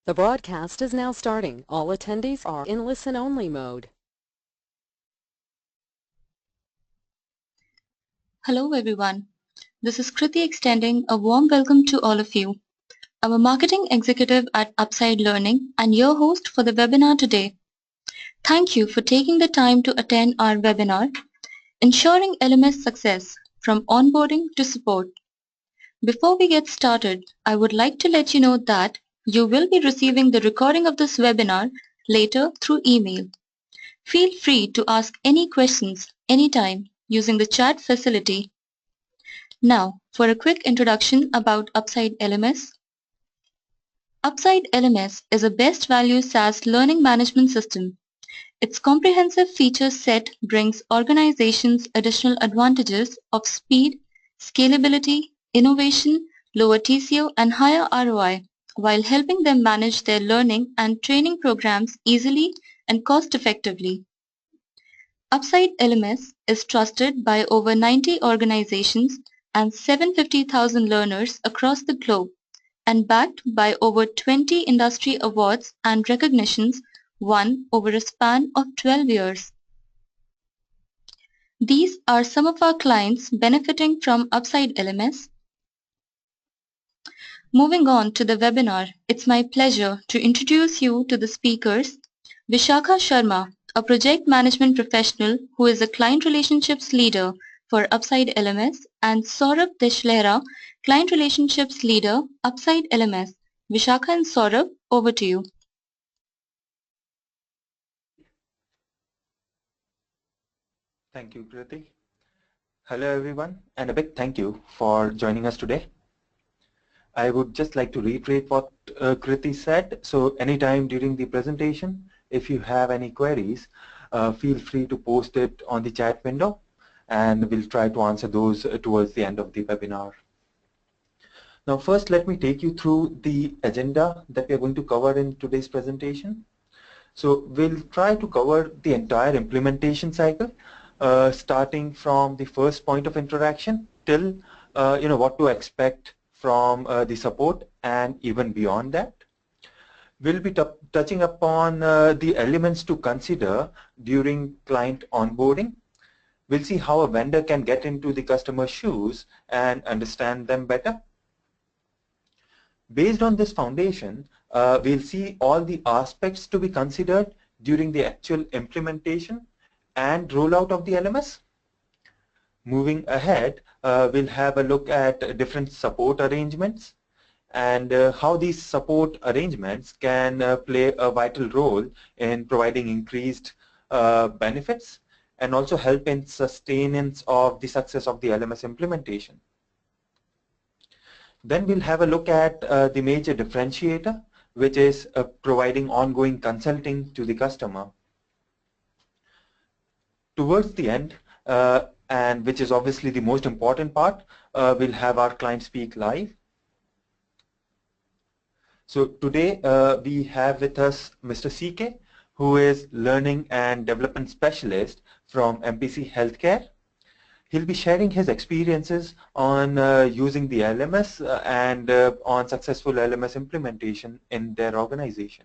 The broadcast is now starting. All attendees are in listen-only mode. Hello everyone. This is Kriti extending a warm welcome to all of you. I'm a marketing executive at Upside Learning and your host for the webinar today. Thank you for taking the time to attend our webinar, Ensuring LMS Success from Onboarding to Support. Before we get started, I would like to let you know that you will be receiving the recording of this webinar later through email. Feel free to ask any questions anytime using the chat facility. Now, for a quick introduction about Upside LMS. Upside LMS is a best value SaaS learning management system. Its comprehensive feature set brings organizations additional advantages of speed, scalability, innovation, lower TCO, and higher ROI, while helping them manage their learning and training programs easily and cost-effectively. Upside LMS is trusted by over 90 organizations and 750,000 learners across the globe and backed by over 20 industry awards and recognitions won over a span of 12 years. These are some of our clients benefiting from Upside LMS. Moving on to the webinar, it's my pleasure to introduce you to the speakers, Vishakha Sharma, a project management professional who is a client relationships leader for Upside LMS, and Saurabh Deshlehra, client relationships leader, Upside LMS. Vishakha and Saurabh, over to you. Thank you, Kriti. Hello, everyone, and a big thank you for joining us today. I would just like to reiterate what Kriti said. So anytime during the presentation, if you have any queries, feel free to post it on the chat window, and we'll try to answer those towards the end of the webinar. Now, first, let me take you through the agenda that we are going to cover in today's presentation. So we'll try to cover the entire implementation cycle, starting from the first point of interaction till what to expect from the support and even beyond that. We'll be touching upon the elements to consider during client onboarding. We'll see how a vendor can get into the customer's shoes and understand them better. Based on this foundation, we'll see all the aspects to be considered during the actual implementation and rollout of the LMS. Moving ahead, we'll have a look at different support arrangements and how these support arrangements can play a vital role in providing increased benefits and also help in sustenance of the success of the LMS implementation. Then we'll have a look at the major differentiator, which is providing ongoing consulting to the customer. Towards the end, and which is obviously the most important part, we'll have our client speak live. So today we have with us Mr. Ceekay, who is Learning and Development Specialist from MPC Healthcare. He'll be sharing his experiences on using the LMS and on successful LMS implementation in their organization.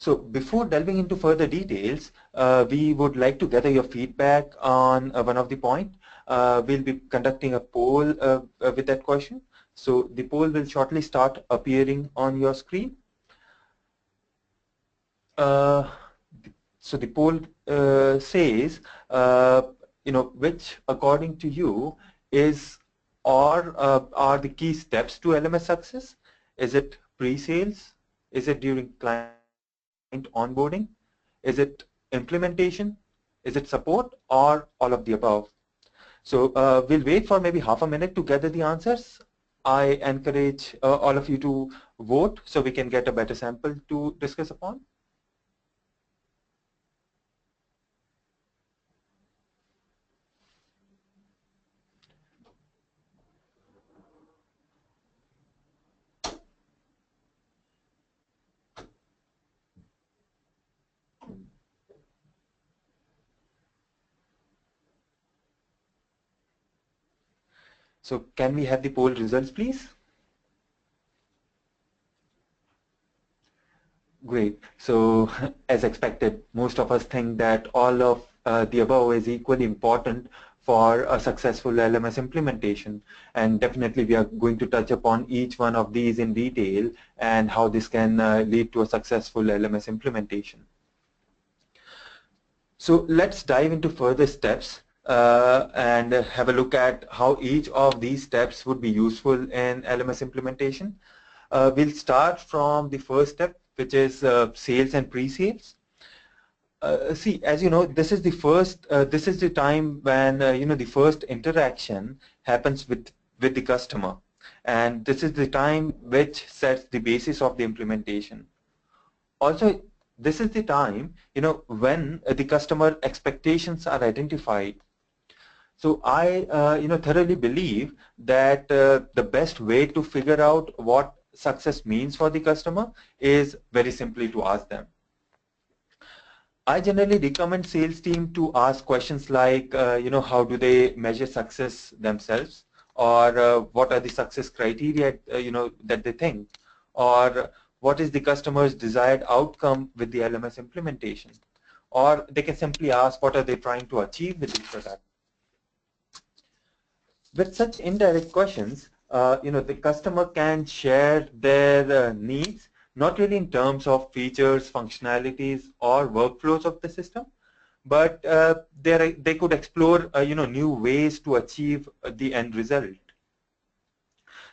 So before delving into further details, we would like to gather your feedback on one of the points. We'll be conducting a poll with that question. So the poll will shortly start appearing on your screen. So the poll says, which according to you is or are the key steps to LMS success? Is it pre-sales? Is it during client onboarding? Is it implementation? Is it support, or all of the above? So we'll wait for maybe half a minute to gather the answers. I encourage all of you to vote so we can get a better sample to discuss upon. So can we have the poll results, please? Great. So as expected, most of us think that all of the above is equally important for a successful LMS implementation. And definitely we are going to touch upon each one of these in detail and how this can lead to a successful LMS implementation. So let's dive into further steps and have a look at how each of these steps would be useful in LMS implementation. We'll start from the first step, which is sales and pre-sales. See, as you know, this is the time when the first interaction happens with the customer, and this is the time which sets the basis of the implementation. Also, this is the time when the customer expectations are identified. So I thoroughly believe that the best way to figure out what success means for the customer is very simply to ask them. I generally recommend sales team to ask questions like, how do they measure success themselves, or what are the success criteria, that they think, or what is the customer's desired outcome with the LMS implementation, or they can simply ask what are they trying to achieve with the product. With such indirect questions, the customer can share their needs, not really in terms of features, functionalities, or workflows of the system, but they could explore new ways to achieve the end result.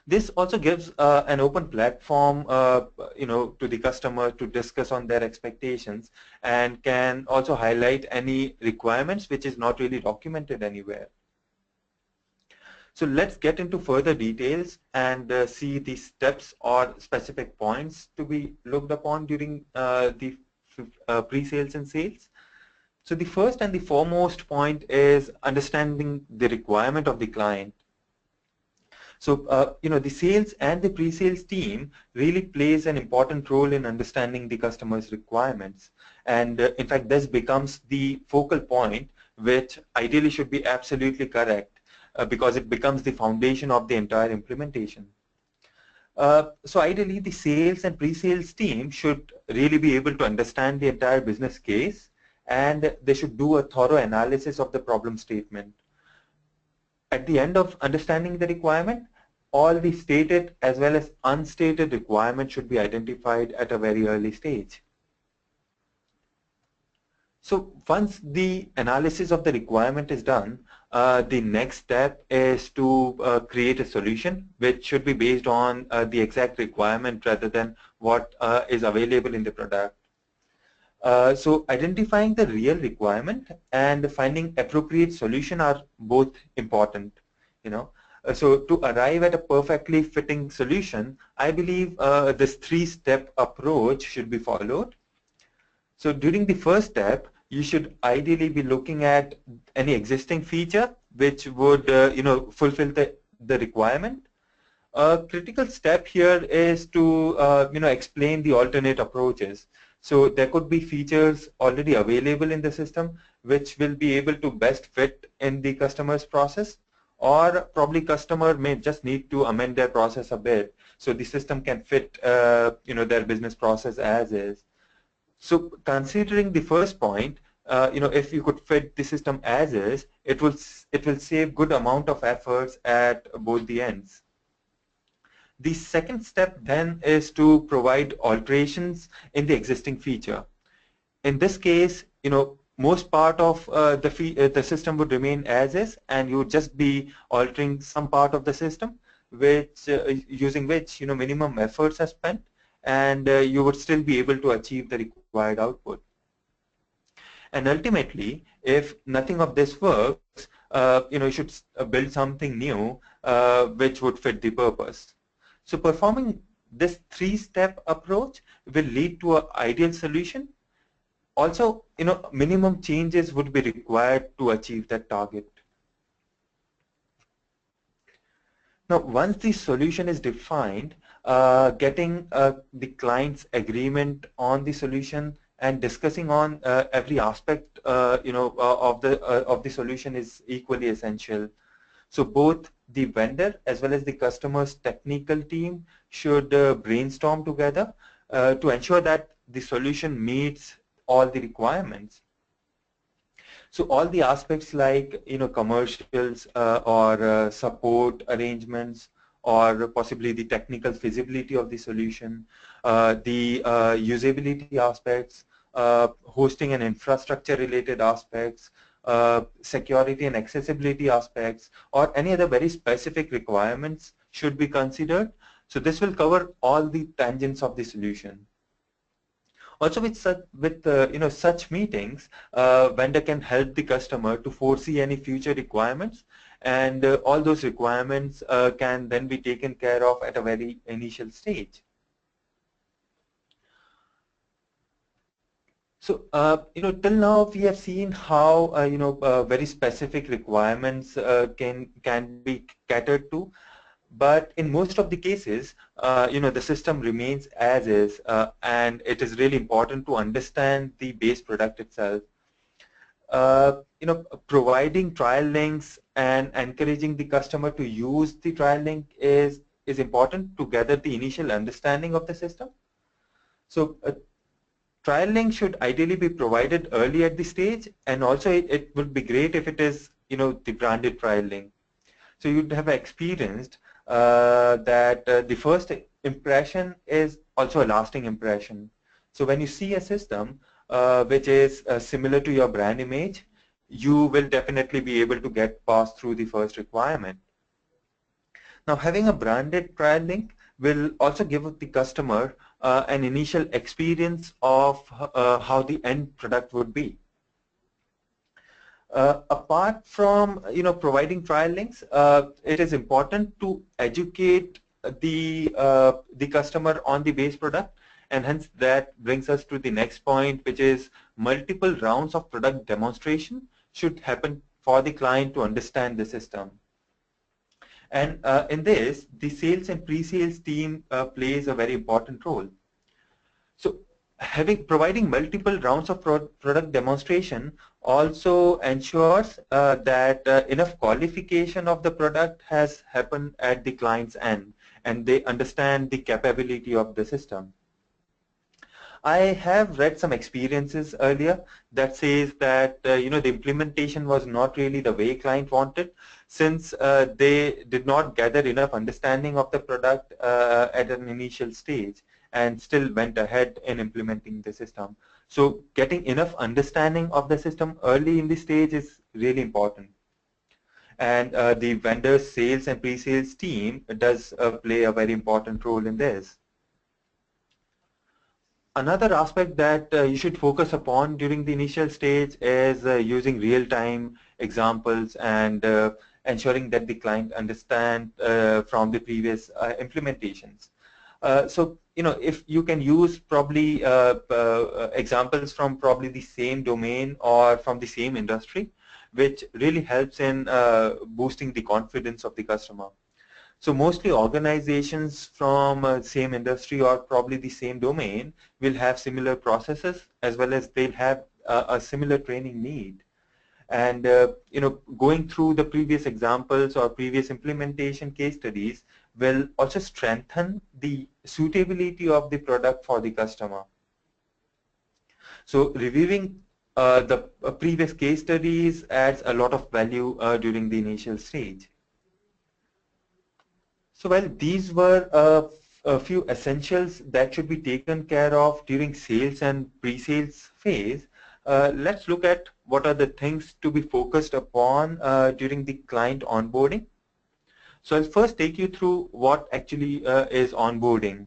This also gives an open platform to the customer to discuss on their expectations, and can also highlight any requirements which is not really documented anywhere. So let's get into further details and see the steps or specific points to be looked upon during the pre-sales and sales. So the first and the foremost point is understanding the requirement of the client. So the sales and the pre-sales team really plays an important role in understanding the customer's requirements. And in fact, this becomes the focal point, which ideally should be absolutely correct. Because it becomes the foundation of the entire implementation. So ideally, the sales and pre-sales team should really be able to understand the entire business case, and they should do a thorough analysis of the problem statement. At the end of understanding the requirement, all the stated as well as unstated requirements should be identified at a very early stage. So once the analysis of the requirement is done, the next step is to create a solution which should be based on the exact requirement rather than what is available in the product. So identifying the real requirement and finding appropriate solution are both important. So to arrive at a perfectly fitting solution, I believe this three-step approach should be followed. So during the first step, you should ideally be looking at any existing feature which would fulfill the requirement. A critical step here is to explain the alternate approaches. So there could be features already available in the system which will be able to best fit in the customer's process, or probably customer may just need to amend their process a bit so the system can fit their business process as is. So considering the first point, if you could fit the system as is, it will save good amount of efforts at both the ends. The second step then is to provide alterations in the existing feature. In this case, most part of the system would remain as is, and you would just be altering some part of the system, which using which minimum efforts are spent, and you would still be able to achieve the required output. And ultimately, if nothing of this works, you should build something new which would fit the purpose. So performing this three-step approach will lead to an ideal solution. Also, minimum changes would be required to achieve that target. Now, once the solution is defined, getting the client's agreement on the solution and discussing on every aspect, of the solution is equally essential. So both the vendor as well as the customer's technical team should brainstorm together to ensure that the solution meets all the requirements. So all the aspects like commercials or support arrangements, or possibly the technical feasibility of the solution, the usability aspects, hosting and infrastructure related aspects, security and accessibility aspects, or any other very specific requirements should be considered. So this will cover all the tangents of the solution. Also, such meetings, vendor can help the customer to foresee any future requirements, and all those requirements can then be taken care of at a very initial stage. So, till now we have seen how very specific requirements can be catered to. But in most of the cases, the system remains as is, and it is really important to understand the base product itself. Providing trial links and encouraging the customer to use the trial link is important to gather the initial understanding of the system. So trial link should ideally be provided early at the stage, and also it would be great if it is the branded trial link. So you'd have experienced that the first impression is also a lasting impression. So when you see a system which is similar to your brand image, you will definitely be able to get past through the first requirement. Now, having a branded trial link will also give the customer an initial experience of how the end product would be. Apart from providing trial links, it is important to educate the customer on the base product, and hence that brings us to the next point, which is multiple rounds of product demonstration should happen for the client to understand the system. And in this, the sales and pre-sales team plays a very important role. So providing multiple rounds of product demonstration also ensures that enough qualification of the product has happened at the client's end, and they understand the capability of the system. I have read some experiences earlier that says that the implementation was not really the way client wanted, since they did not gather enough understanding of the product at an initial stage, and still went ahead in implementing the system. So getting enough understanding of the system early in the stage is really important. And the vendor sales and pre-sales team does play a very important role in this. Another aspect that you should focus upon during the initial stage is using real-time examples and ensuring that the client understand from the previous implementations. So if you can use probably examples from probably the same domain or from the same industry, which really helps in boosting the confidence of the customer. So mostly organizations from same industry or probably the same domain will have similar processes, as well as they'll have a similar training need. And going through the previous examples or previous implementation case studies will also strengthen the suitability of the product for the customer. So reviewing the previous case studies adds a lot of value during the initial stage. So while these were a few essentials that should be taken care of during sales and pre-sales phase, let's look at what are the things to be focused upon during the client onboarding. So I'll first take you through what actually is onboarding.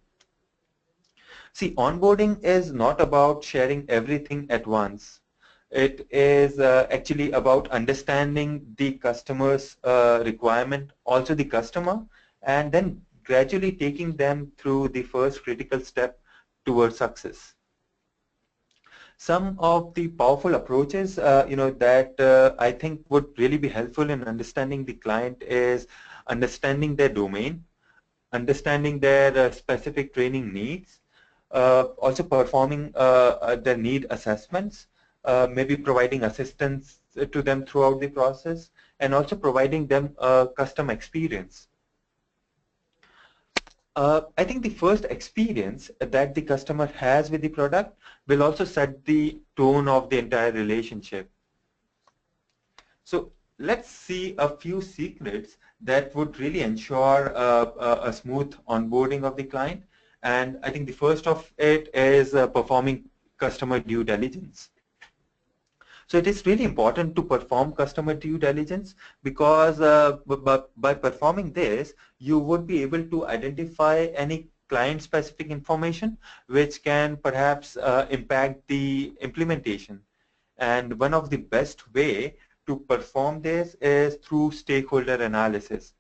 See, onboarding is not about sharing everything at once. It is actually about understanding the customer's requirement, also the customer, and then gradually taking them through the first critical step towards success. Some of the powerful approaches that I think would really be helpful in understanding the client is understanding their domain, understanding their specific training needs, also performing their need assessments, maybe providing assistance to them throughout the process, and also providing them a custom experience. I think the first experience that the customer has with the product will also set the tone of the entire relationship. So let's see a few secrets that would really ensure a smooth onboarding of the client. And I think the first of it is performing customer due diligence. So it is really important to perform customer due diligence because by performing this, you would be able to identify any client-specific information which can perhaps impact the implementation. And one of the best way to perform this is through stakeholder analysis.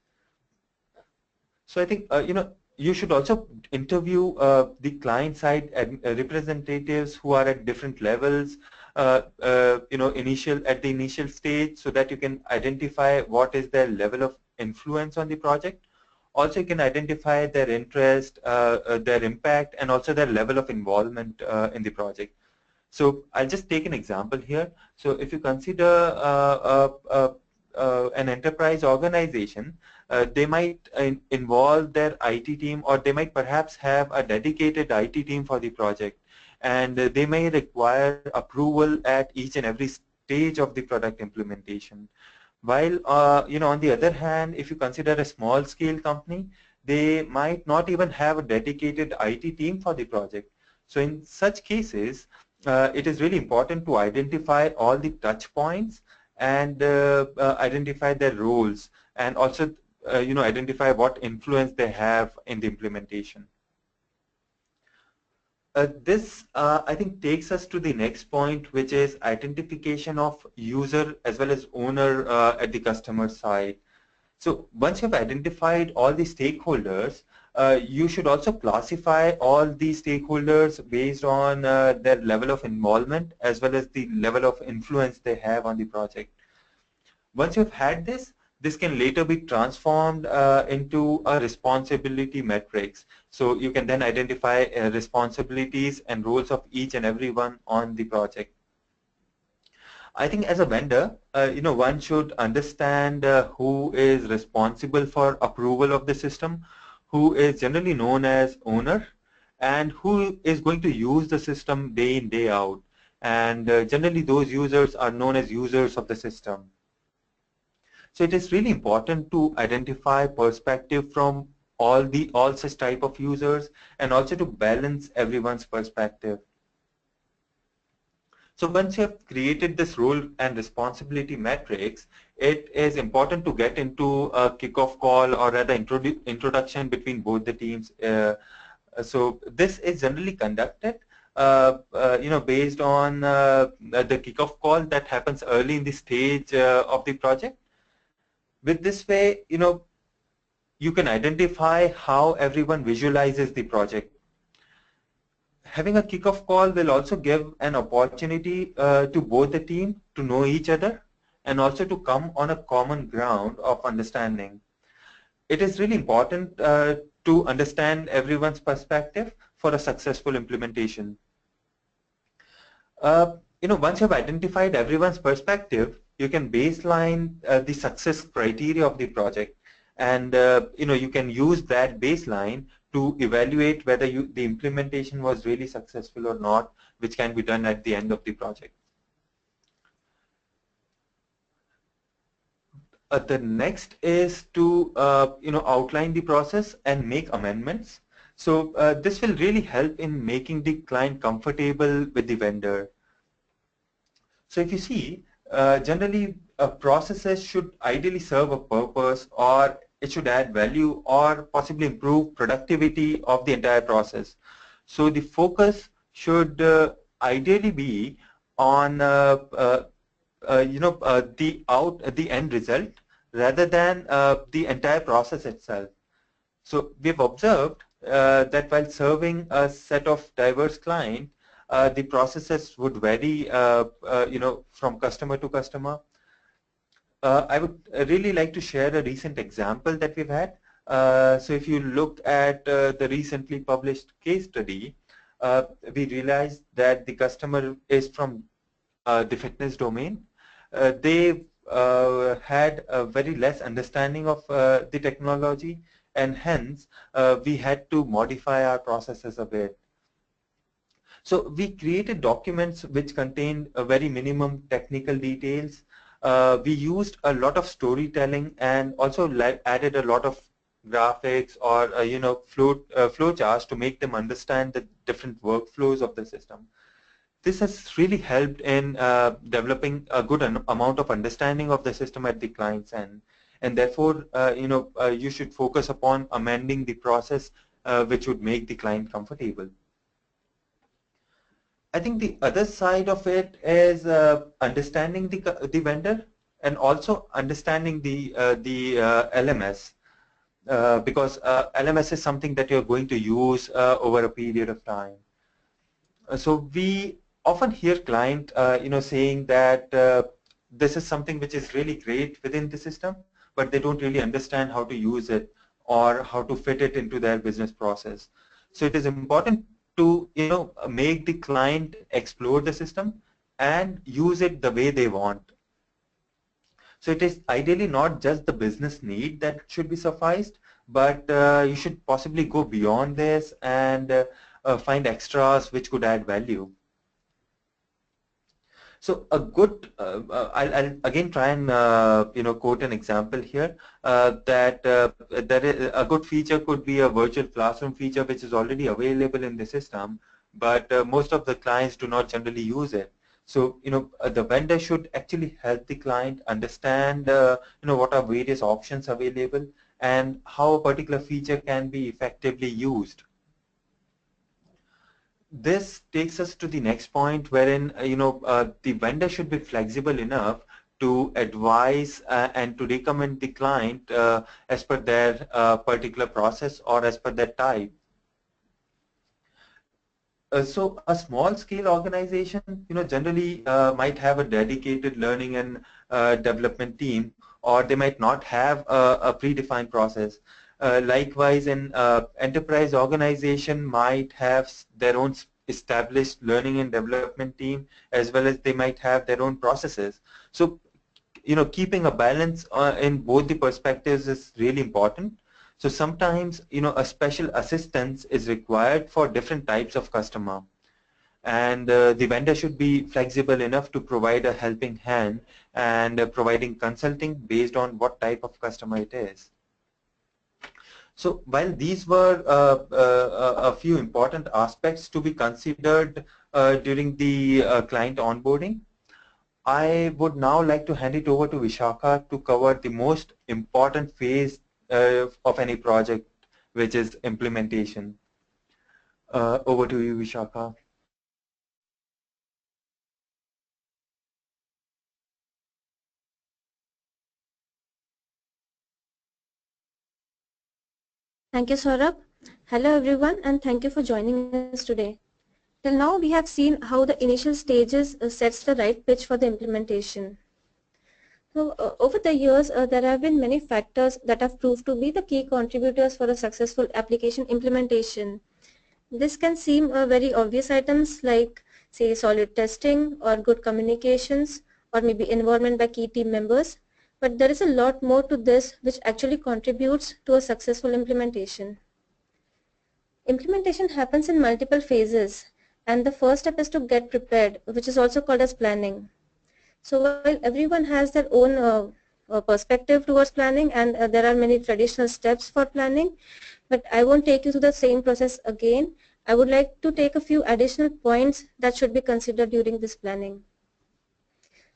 So I think you should also interview the client side representatives who are at different levels, at the initial stage, so that you can identify what is their level of influence on the project. Also, you can identify their interest, their impact, and also their level of involvement in the project. So I'll just take an example here. So if you consider an enterprise organization, they might involve their IT team, or they might perhaps have a dedicated IT team for the project. And they may require approval at each and every stage of the product implementation. While, on the other hand, if you consider a small scale company, they might not even have a dedicated IT team for the project. So in such cases, it is really important to identify all the touch points and identify their roles, and also identify what influence they have in the implementation. This, I think, takes us to the next point, which is identification of user as well as owner at the customer side. So once you've identified all the stakeholders, you should also classify all the stakeholders based on their level of involvement as well as the level of influence they have on the project. Once you've had this, this can later be transformed into a responsibility matrix. So you can then identify responsibilities and roles of each and every one on the project. I think as a vendor, one should understand who is responsible for approval of the system, who is generally known as owner, and who is going to use the system day in, day out. And generally those users are known as users of the system. So it is really important to identify perspective from all such type of users, and also to balance everyone's perspective. So once you have created this role and responsibility matrix, it is important to get into a kickoff call, or rather introduction between both the teams. So this is generally conducted based on the kickoff call that happens early in the stage of the project. With this way, you can identify how everyone visualizes the project. Having a kickoff call will also give an opportunity to both the team to know each other, and also to come on a common ground of understanding. It is really important to understand everyone's perspective for a successful implementation. Once you've identified everyone's perspective, you can baseline the success criteria of the project, and you can use that baseline to evaluate whether the implementation was really successful or not, which can be done at the end of the project. The next is to outline the process and make amendments. So this will really help in making the client comfortable with the vendor. So if you see, generally processes should ideally serve a purpose, or it should add value, or possibly improve productivity of the entire process. So the focus should ideally be on the end result, rather than the entire process itself. So we've observed that while serving a set of diverse clients, the processes would vary, from customer to customer. I would really like to share a recent example that we've had. So if you look at the recently published case study, we realized that the customer is from the fitness domain. They had a very less understanding of the technology, and hence we had to modify our processes a bit. So we created documents which contained a very minimum technical details. We used a lot of storytelling and also added a lot of graphics or flow charts to make them understand the different workflows of the system. This has really helped in developing a good amount of understanding of the system at the client's end, and therefore you should focus upon amending the process which would make the client comfortable. I think the other side of it is understanding the vendor and also understanding the LMS, because LMS is something that you're going to use over a period of time. So we often hear client saying that this is something which is really great within the system, but they don't really understand how to use it or how to fit it into their business process. So it is important to make the client explore the system and use it the way they want. So it is ideally not just the business need that should be sufficed, but you should possibly go beyond this and find extras which could add value. So a good, I'll again try and quote an example here that a good feature could be a virtual classroom feature which is already available in the system, but most of the clients do not generally use it. So the vendor should actually help the client understand what are various options available and how a particular feature can be effectively used. This takes us to the next point, wherein the vendor should be flexible enough to advise and to recommend the client as per their particular process or as per their type. So a small scale organization generally might have a dedicated learning and development team, or they might not have a predefined process. Likewise, an enterprise organization might have their own established learning and development team, as well as they might have their own processes. So, keeping a balance in both the perspectives is really important. So sometimes, a special assistance is required for different types of customer. And the vendor should be flexible enough to provide a helping hand and providing consulting based on what type of customer it is. So while these were a few important aspects to be considered during the client onboarding, I would now like to hand it over to Vishakha to cover the most important phase of any project, which is implementation. Over to you, Vishakha. Thank you, Saurabh. Hello, everyone, and thank you for joining us today. Till now, we have seen how the initial stages sets the right pitch for the implementation. So, over the years, there have been many factors that have proved to be the key contributors for a successful application implementation. This can seem very obvious items like, say, solid testing or good communications or maybe involvement by key team members. But there is a lot more to this which actually contributes to a successful implementation. Implementation happens in multiple phases, and the first step is to get prepared, which is also called as planning. So while everyone has their own perspective towards planning, and there are many traditional steps for planning, but I won't take you through the same process again. I would like to take a few additional points that should be considered during this planning.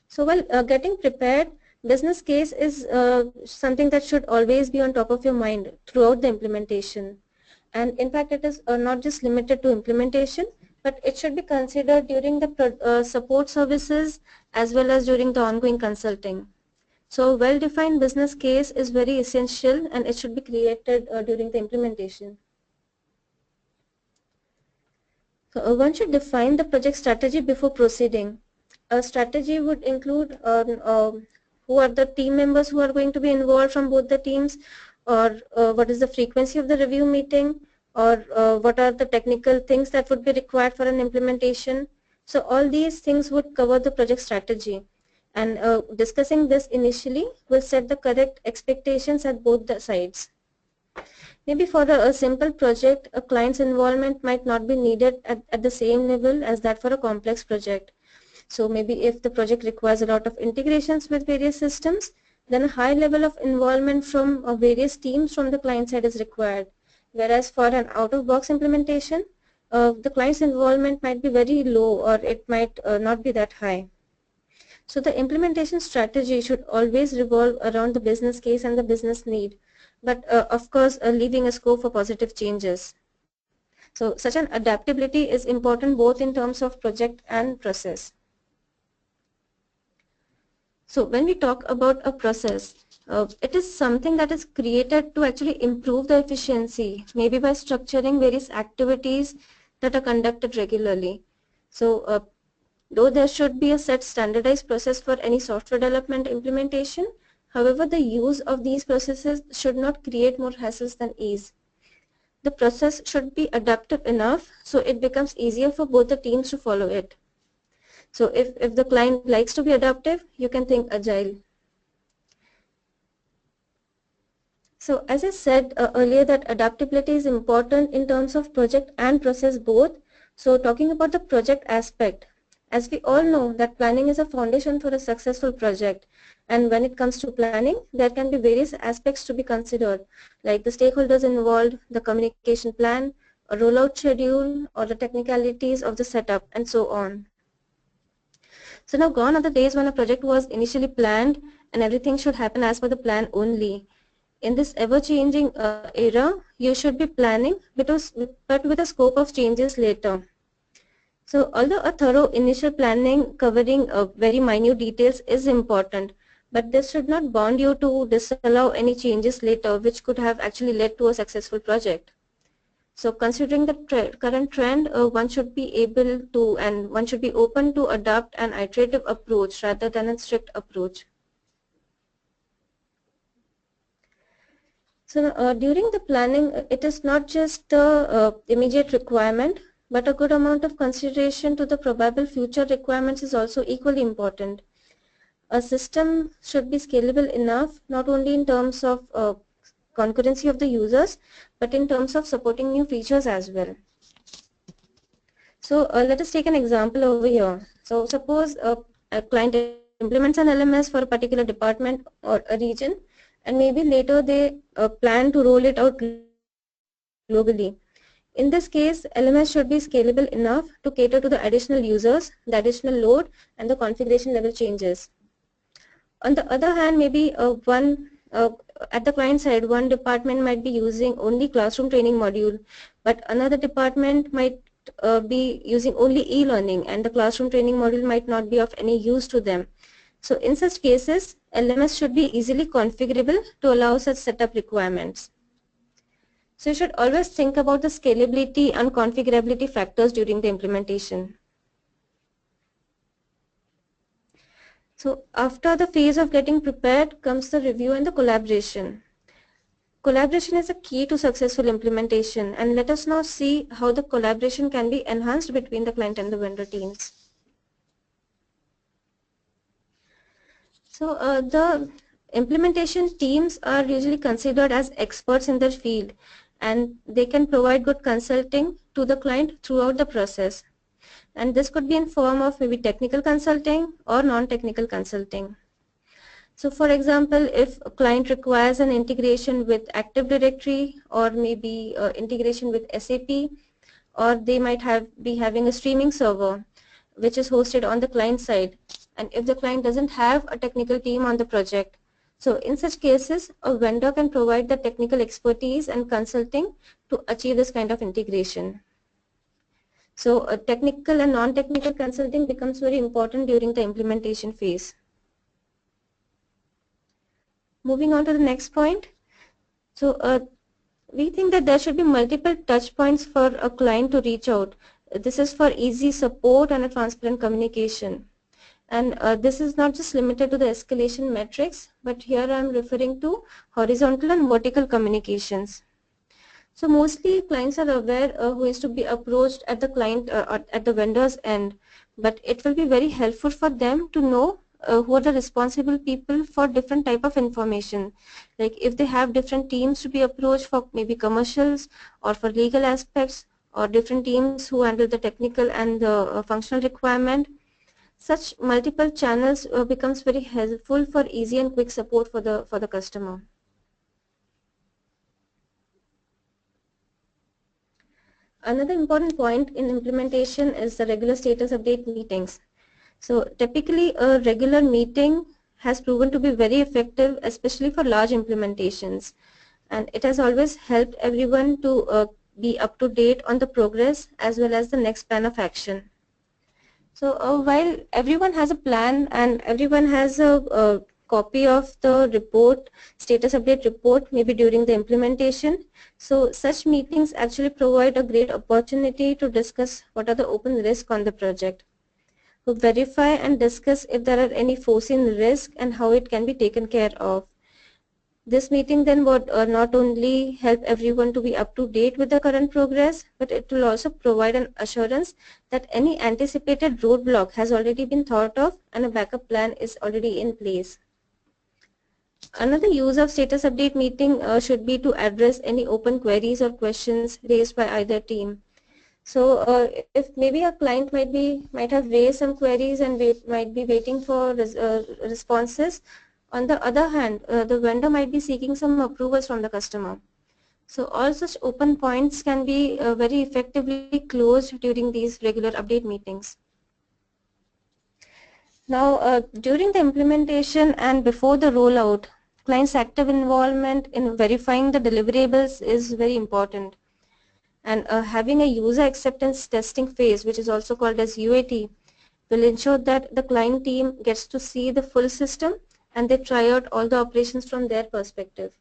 So while getting prepared, business case is something that should always be on top of your mind throughout the implementation. And in fact, it is not just limited to implementation, but it should be considered during the support services as well as during the ongoing consulting. So well-defined business case is very essential, and it should be created during the implementation. So one should define the project strategy before proceeding. A strategy would include who are the team members who are going to be involved from both the teams, or what is the frequency of the review meeting, or what are the technical things that would be required for an implementation. So all these things would cover the project strategy, and discussing this initially will set the correct expectations at both the sides. Maybe for a simple project, a client's involvement might not be needed at the same level as that for a complex project. So maybe if the project requires a lot of integrations with various systems, then a high level of involvement from various teams from the client side is required. Whereas for an out-of-box implementation, the client's involvement might be very low, or it might not be that high. So the implementation strategy should always revolve around the business case and the business need, but of course leaving a scope for positive changes. So such an adaptability is important both in terms of project and process. So when we talk about a process, it is something that is created to actually improve the efficiency, maybe by structuring various activities that are conducted regularly. So though there should be a set standardized process for any software development implementation, however, the use of these processes should not create more hassles than ease. The process should be adaptive enough so it becomes easier for both the teams to follow it. So if the client likes to be adaptive, you can think agile. So as I said earlier, that adaptability is important in terms of project and process both. So talking about the project aspect, as we all know that planning is a foundation for a successful project, and when it comes to planning, there can be various aspects to be considered, like the stakeholders involved, the communication plan, a rollout schedule, or the technicalities of the setup, and so on. So now gone are the days when a project was initially planned and everything should happen as per the plan only. In this ever-changing era, you should be planning, but with a scope of changes later. So although a thorough initial planning covering very minute details is important, but this should not bond you to disallow any changes later, which could have actually led to a successful project. So considering the current trend, one should be able to, and one should be open to adopt an iterative approach rather than a strict approach. So during the planning, it is not just the immediate requirement, but a good amount of consideration to the probable future requirements is also equally important. A system should be scalable enough, not only in terms of concurrency of the users, but in terms of supporting new features as well. So let us take an example over here. So suppose a client implements an LMS for a particular department or a region, and maybe later they plan to roll it out globally. In this case, LMS should be scalable enough to cater to the additional users, the additional load, and the configuration level changes. On the other hand, maybe at the client side, one department might be using only classroom training module, but another department might be using only e-learning, and the classroom training module might not be of any use to them. So in such cases, LMS should be easily configurable to allow such setup requirements. So you should always think about the scalability and configurability factors during the implementation. So after the phase of getting prepared comes the review and the collaboration. Collaboration is a key to successful implementation, and let us now see how the collaboration can be enhanced between the client and the vendor teams. So the implementation teams are usually considered as experts in their field, and they can provide good consulting to the client throughout the process. And this could be in form of maybe technical consulting or non-technical consulting. So for example, if a client requires an integration with Active Directory, or maybe integration with SAP, or they might be having a streaming server which is hosted on the client side, and if the client doesn't have a technical team on the project, so in such cases a vendor can provide the technical expertise and consulting to achieve this kind of integration. So technical and non-technical consulting becomes very important during the implementation phase. Moving on to the next point. So we think that there should be multiple touch points for a client to reach out. This is for easy support and a transparent communication. And this is not just limited to the escalation metrics, but here I am referring to horizontal and vertical communications. So mostly clients are aware who is to be approached at the client or at the vendor's end, but it will be very helpful for them to know who are the responsible people for different type of information. Like if they have different teams to be approached for maybe commercials or for legal aspects, or different teams who handle the technical and the functional requirement, such multiple channels becomes very helpful for easy and quick support for the customer. Another important point in implementation is the regular status update meetings. So typically a regular meeting has proven to be very effective, especially for large implementations, and it has always helped everyone to be up to date on the progress as well as the next plan of action. So while everyone has a plan and everyone has a copy of the report, status update report, maybe during the implementation, so such meetings actually provide a great opportunity to discuss what are the open risks on the project, to verify and discuss if there are any foreseen risks and how it can be taken care of. This meeting then would not only help everyone to be up to date with the current progress, but it will also provide an assurance that any anticipated roadblock has already been thought of and a backup plan is already in place. Another use of status update meeting should be to address any open queries or questions raised by either team. So if maybe a client might have raised some queries and might be waiting for responses. On the other hand, the vendor might be seeking some approvals from the customer. So all such open points can be very effectively closed during these regular update meetings. Now, during the implementation and before the rollout, client's active involvement in verifying the deliverables is very important. And having a user acceptance testing phase, which is also called as UAT, will ensure that the client team gets to see the full system and they try out all the operations from their perspective.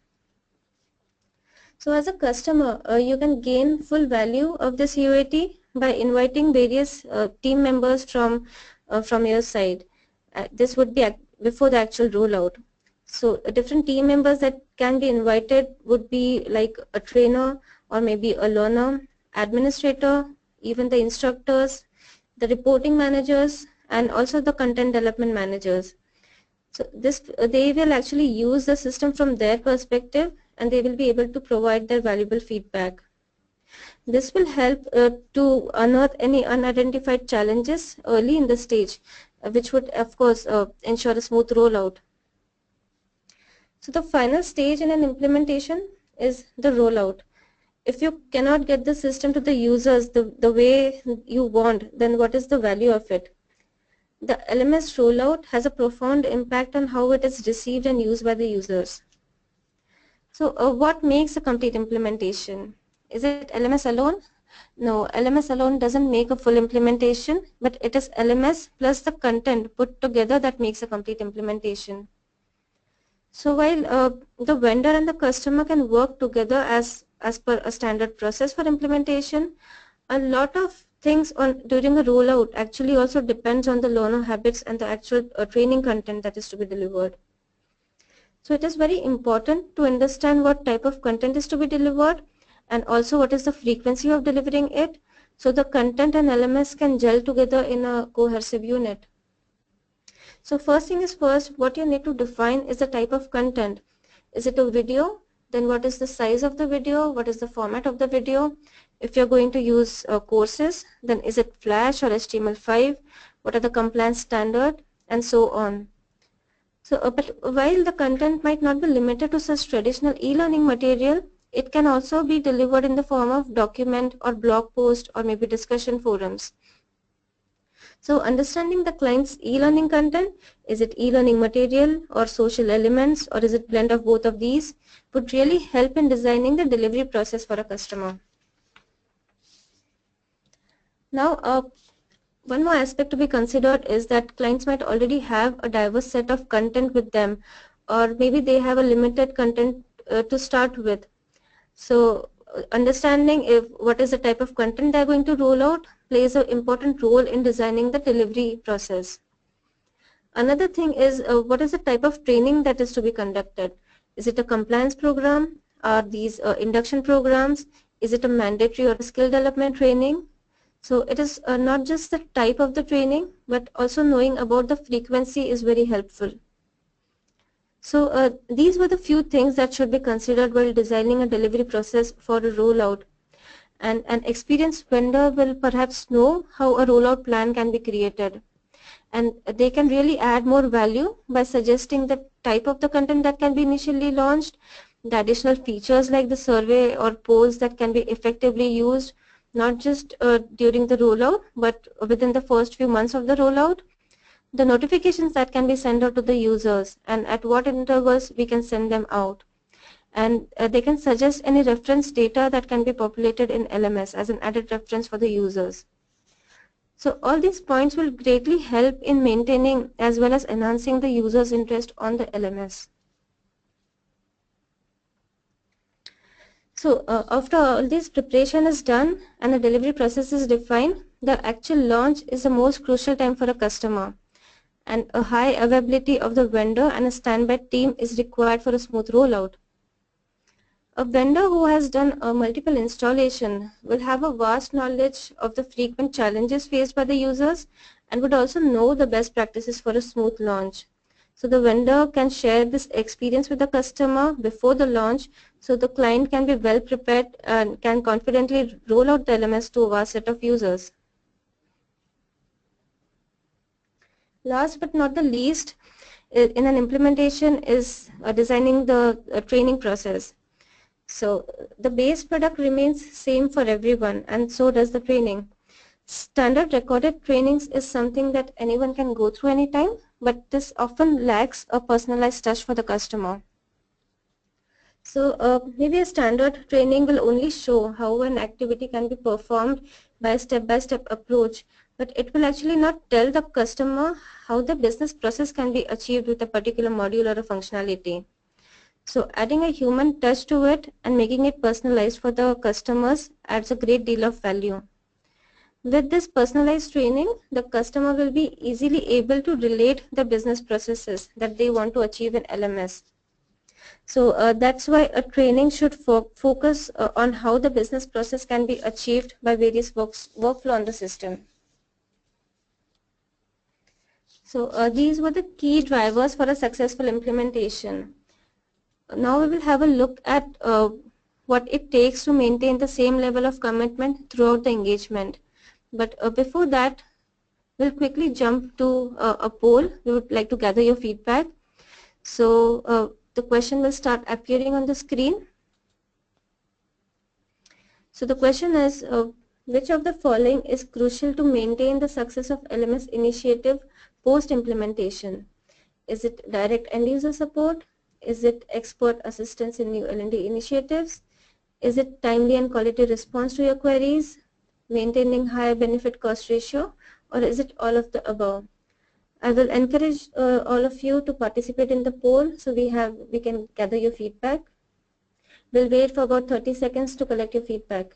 So as a customer, you can gain full value of this UAT by inviting various team members from your side. This would be before the actual rollout. So different team members that can be invited would be like a trainer or maybe a learner, administrator, even the instructors, the reporting managers, and also the content development managers. So they will actually use the system from their perspective and they will be able to provide their valuable feedback. This will help to unearth any unidentified challenges early in the stage, which would of course ensure a smooth rollout. So the final stage in an implementation is the rollout. If you cannot get the system to the users the way you want, then what is the value of it? The LMS rollout has a profound impact on how it is received and used by the users. So what makes a complete implementation? Is it LMS alone? No, LMS alone doesn't make a full implementation, but it is LMS plus the content put together that makes a complete implementation. So while the vendor and the customer can work together as per a standard process for implementation, a lot of things during a rollout actually also depends on the learner habits and the actual training content that is to be delivered. So it is very important to understand what type of content is to be delivered and also what is the frequency of delivering it, so the content and LMS can gel together in a cohesive unit. So first thing is first, what you need to define is the type of content. Is it a video? Then what is the size of the video? What is the format of the video? If you're going to use courses, then is it Flash or HTML5? What are the compliance standard? And so on. So, but while the content might not be limited to such traditional e-learning material, it can also be delivered in the form of document or blog post or maybe discussion forums. So understanding the client's e-learning content, is it e-learning material or social elements or is it blend of both of these, would really help in designing the delivery process for a customer. Now, one more aspect to be considered is that clients might already have a diverse set of content with them, or maybe they have a limited content to start with. So understanding what is the type of content they are going to roll out plays an important role in designing the delivery process. Another thing is what is the type of training that is to be conducted. Is it a compliance program? Are these induction programs? Is it a mandatory or a skill development training? So it is not just the type of the training, but also knowing about the frequency is very helpful. So these were the few things that should be considered while designing a delivery process for a rollout. And an experienced vendor will perhaps know how a rollout plan can be created. And they can really add more value by suggesting the type of the content that can be initially launched, the additional features like the survey or polls that can be effectively used, not just during the rollout, but within the first few months of the rollout, the notifications that can be sent out to the users, and at what intervals we can send them out. And they can suggest any reference data that can be populated in LMS as an added reference for the users. So all these points will greatly help in maintaining as well as enhancing the user's interest on the LMS. So after all this preparation is done and the delivery process is defined, the actual launch is the most crucial time for a customer. And a high availability of the vendor and a standby team is required for a smooth rollout. A vendor who has done a multiple installation will have a vast knowledge of the frequent challenges faced by the users and would also know the best practices for a smooth launch. So the vendor can share this experience with the customer before the launch, so the client can be well prepared and can confidently roll out the LMS to a vast set of users. Last but not the least, in an implementation is designing the training process. So the base product remains same for everyone, and so does the training. Standard recorded trainings is something that anyone can go through anytime, but this often lacks a personalized touch for the customer. So maybe a standard training will only show how an activity can be performed by a step-by-step approach, but it will actually not tell the customer how the business process can be achieved with a particular module or a functionality. So adding a human touch to it and making it personalized for the customers adds a great deal of value. With this personalized training, the customer will be easily able to relate the business processes that they want to achieve in LMS. So that's why a training should focus on how the business process can be achieved by various workflow on the system. So these were the key drivers for a successful implementation. Now we will have a look at what it takes to maintain the same level of commitment throughout the engagement. But before that, we'll quickly jump to a poll. We would like to gather your feedback. So the question will start appearing on the screen. So the question is, which of the following is crucial to maintain the success of LMS initiative post-implementation? Is it direct end-user support? Is it expert assistance in new L&D initiatives? Is it timely and quality response to your queries? Maintaining high benefit cost ratio? Or is it all of the above? I will encourage all of you to participate in the poll so we can gather your feedback. We'll wait for about 30 seconds to collect your feedback.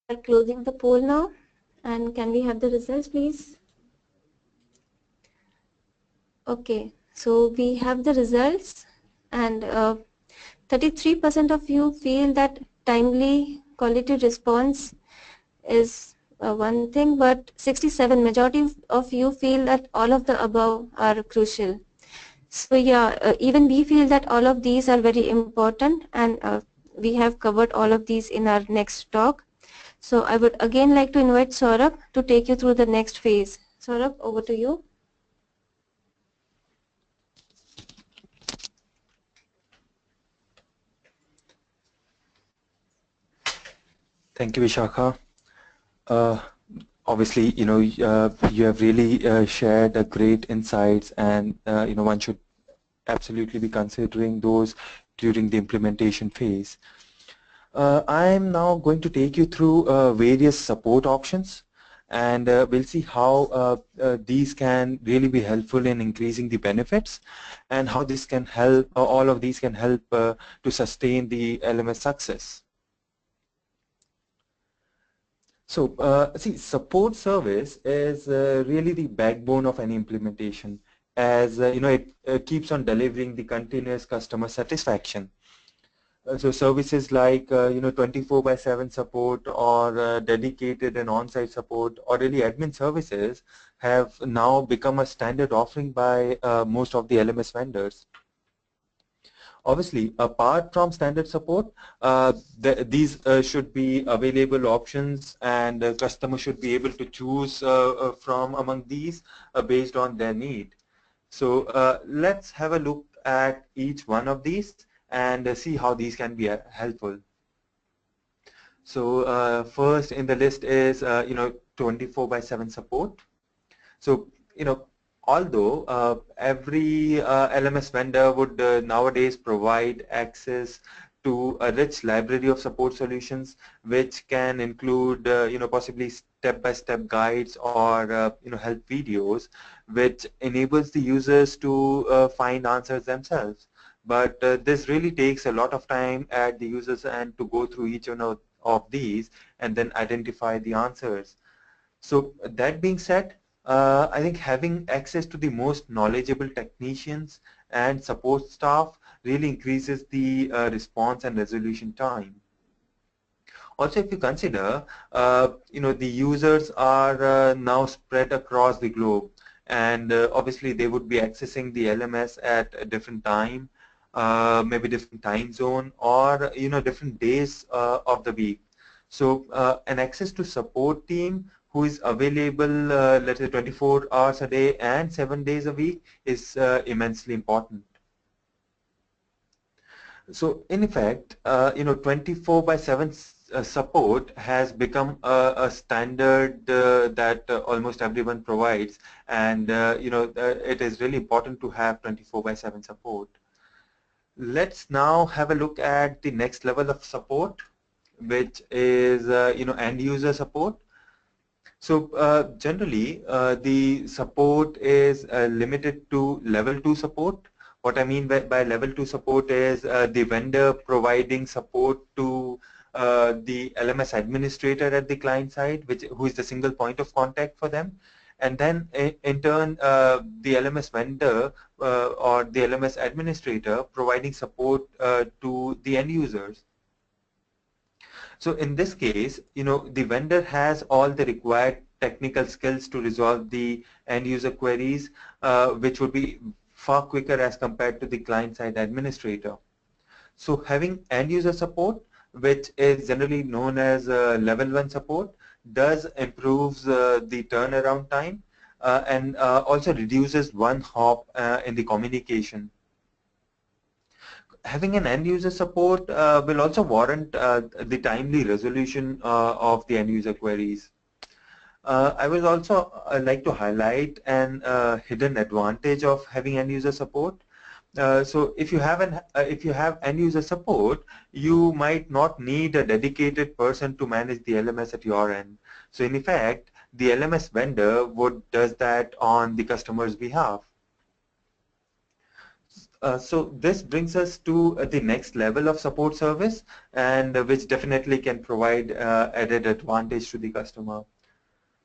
We are closing the poll now, and can we have the results, please? Okay, so we have the results, and 33% of you feel that timely quality response is one thing, but 67 majority of you feel that all of the above are crucial. So yeah, even we feel that all of these are very important, and we have covered all of these in our next talk. So I would again like to invite Saurabh to take you through the next phase. Saurabh, over to you. Thank you, Vishakha. Obviously, you have really shared great insights, and one should absolutely be considering those during the implementation phase. I'm now going to take you through various support options, and we'll see how these can really be helpful in increasing the benefits, and how this can help, all of these can help to sustain the LMS success. So, see, support service is really the backbone of any implementation, as it keeps on delivering the continuous customer satisfaction. So services like 24/7 support, or dedicated and on-site support, or really admin services have now become a standard offering by most of the LMS vendors. Obviously, apart from standard support, these should be available options, and customers should be able to choose from among these based on their need. So let's have a look at each one of these and see how these can be helpful. So first in the list is 24/7 support. So although every LMS vendor would nowadays provide access to a rich library of support solutions, which can include possibly step-by-step guides, or help videos, which enables the users to find answers themselves. But this really takes a lot of time at the user's end to go through each one of these and then identify the answers. So that being said, I think having access to the most knowledgeable technicians and support staff really increases the response and resolution time. Also, if you consider, the users are now spread across the globe, and obviously they would be accessing the LMS at a different time, maybe different time zone, or different days of the week. So an access to support team who is available, let's say 24 hours a day and 7 days a week is immensely important. So in effect, 24/7 support has become a standard that almost everyone provides, and it is really important to have 24/7 support. Let's now have a look at the next level of support, which is end user support. So generally, the support is limited to level 2 support. What I mean by level 2 support is the vendor providing support to the LMS administrator at the client side, who is the single point of contact for them. And then in turn, the LMS vendor or the LMS administrator providing support to the end users. So in this case, the vendor has all the required technical skills to resolve the end user queries, which would be far quicker as compared to the client-side administrator. So having end user support, which is generally known as level 1 support, does improves the turnaround time and also reduces one hop in the communication. Having an end user support will also warrant the timely resolution of the end user queries. I will also like to highlight an hidden advantage of having end user support. So if you have end user support, you might not need a dedicated person to manage the LMS at your end. So in effect, the LMS vendor does that on the customer's behalf. So this brings us to the next level of support service, and which definitely can provide added advantage to the customer.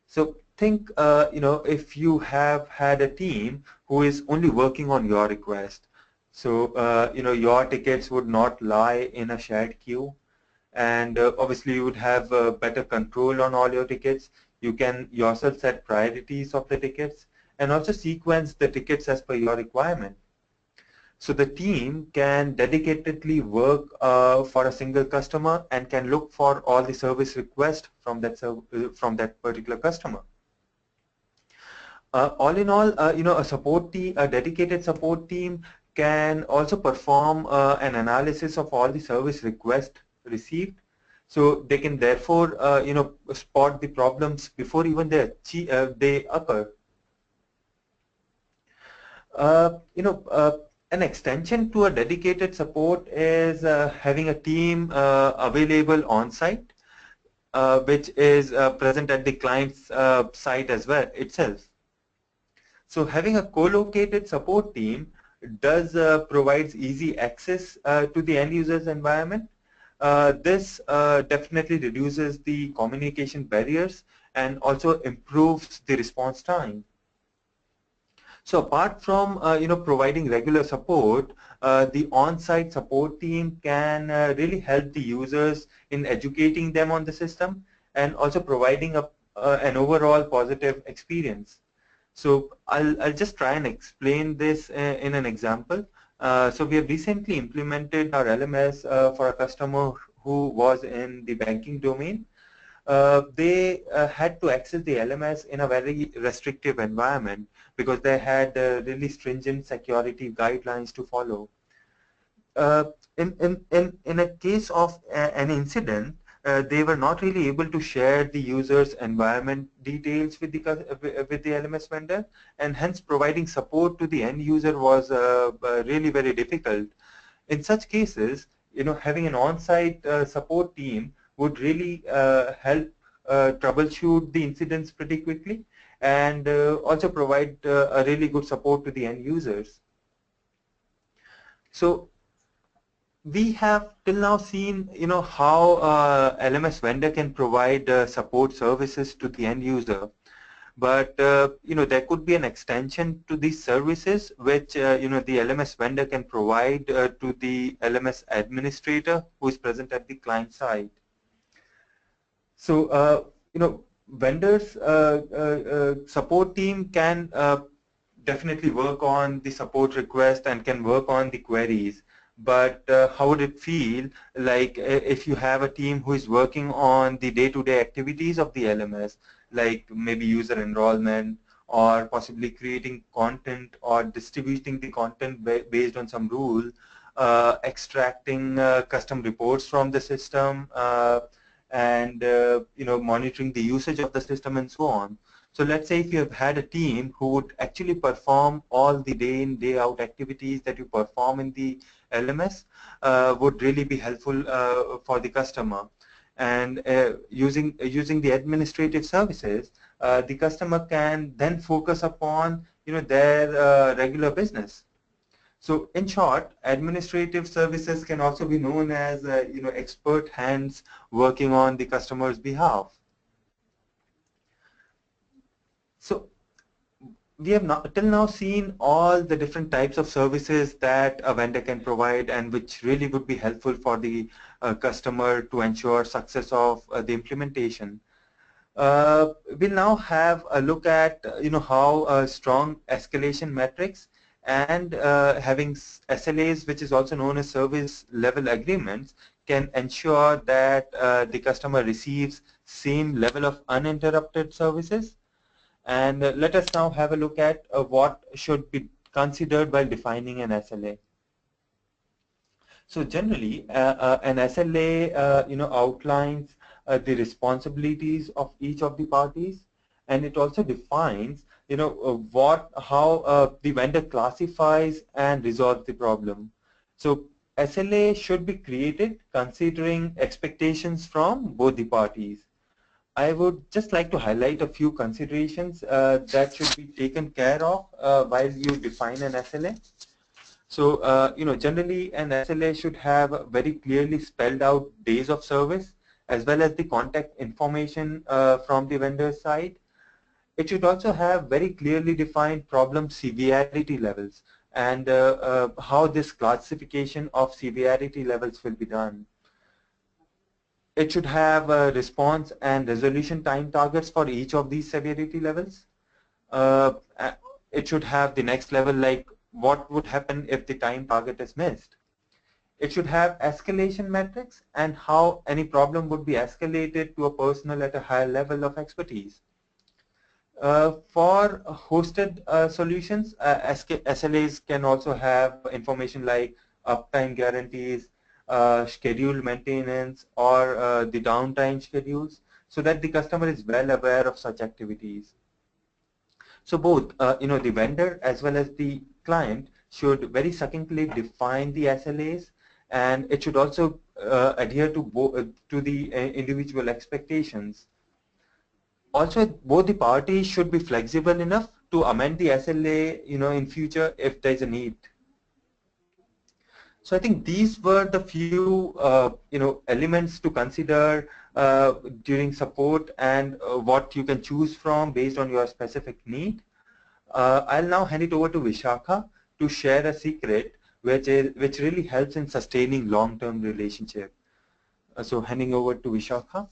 So think, if you have had a team who is only working on your request. So, your tickets would not lie in a shared queue, and obviously you would have better control on all your tickets. You can yourself set priorities of the tickets and also sequence the tickets as per your requirement. So the team can dedicatedly work for a single customer and can look for all the service requests from that particular customer. All in all, a dedicated support team can also perform an analysis of all the service requests received. So they can therefore, spot the problems before even they occur. An extension to a dedicated support is having a team available on site, which is present at the client's site as well itself. So having a co-located support team does provides easy access to the end user's environment. This definitely reduces the communication barriers and also improves the response time. So apart from providing regular support, the on-site support team can really help the users in educating them on the system and also providing an overall positive experience. So I'll just try and explain this in an example. So we have recently implemented our LMS for a customer who was in the banking domain. They had to access the LMS in a very restrictive environment because they had really stringent security guidelines to follow. Uh, in a case of an incident, they were not really able to share the user's environment details with the LMS vendor, and hence providing support to the end user was really very difficult. In such cases, having an on-site support team would really help troubleshoot the incidents pretty quickly and also provide a really good support to the end users. So we have till now seen, how LMS vendor can provide support services to the end user. But there could be an extension to these services which the LMS vendor can provide to the LMS administrator who is present at the client side. So vendors support team can definitely work on the support request and can work on the queries. But how would it feel like if you have a team who is working on the day-to-day activities of the LMS, like maybe user enrollment or possibly creating content or distributing the content based on some rule, extracting custom reports from the system, and monitoring the usage of the system and so on. So let's say if you have had a team who would actually perform all the day in, day out activities that you perform in the LMS would really be helpful for the customer. And using the administrative services, the customer can then focus upon their regular business. So in short, administrative services can also be known as expert hands working on the customer's behalf. So we have not, till now seen all the different types of services that a vendor can provide and which really would be helpful for the customer to ensure success of the implementation. We'll now have a look at how strong escalation metrics and having SLAs, which is also known as service level agreements, can ensure that the customer receives same level of uninterrupted services. And let us now have a look at what should be considered while defining an SLA. So generally, an SLA outlines the responsibilities of each of the parties, and it also defines how the vendor classifies and resolves the problem. So SLA should be created considering expectations from both the parties. I would just like to highlight a few considerations that should be taken care of while you define an SLA. So, generally an SLA should have very clearly spelled out days of service as well as the contact information from the vendor side. It should also have very clearly defined problem severity levels and how this classification of severity levels will be done. It should have response and resolution time targets for each of these severity levels. It should have the next level, like what would happen if the time target is missed. It should have escalation metrics and how any problem would be escalated to a personnel at a higher level of expertise. For hosted solutions, SLAs can also have information like uptime guarantees, scheduled maintenance, or the downtime schedules, so that the customer is well aware of such activities. So both, the vendor as well as the client should very succinctly define the SLAs, and it should also adhere to the individual expectations. Also, both the parties should be flexible enough to amend the SLA, in future if there's a need. So I think these were the few, elements to consider during support, and what you can choose from based on your specific need. I'll now hand it over to Vishakha to share a secret which really helps in sustaining long-term relationship. So handing over to Vishakha.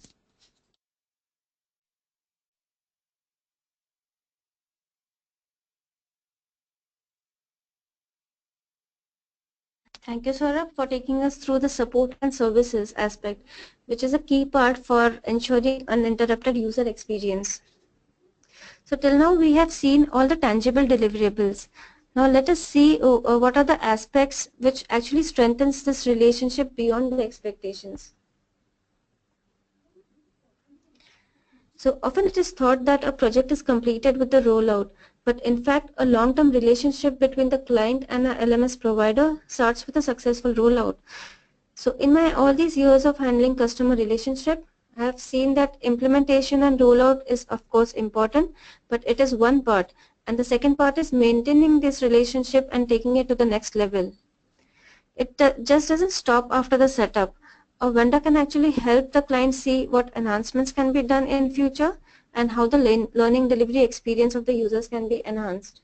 Thank you, Saurabh, for taking us through the support and services aspect, which is a key part for ensuring uninterrupted user experience. So till now we have seen all the tangible deliverables. Now let us see what are the aspects which actually strengthens this relationship beyond the expectations. So often it is thought that a project is completed with the rollout, but in fact a long-term relationship between the client and a LMS provider starts with a successful rollout. So in my all these years of handling customer relationship, I have seen that implementation and rollout is of course important, but it is one part, and the second part is maintaining this relationship and taking it to the next level. It just doesn't stop after the setup. A vendor can actually help the client see what enhancements can be done in future and how the learning delivery experience of the users can be enhanced.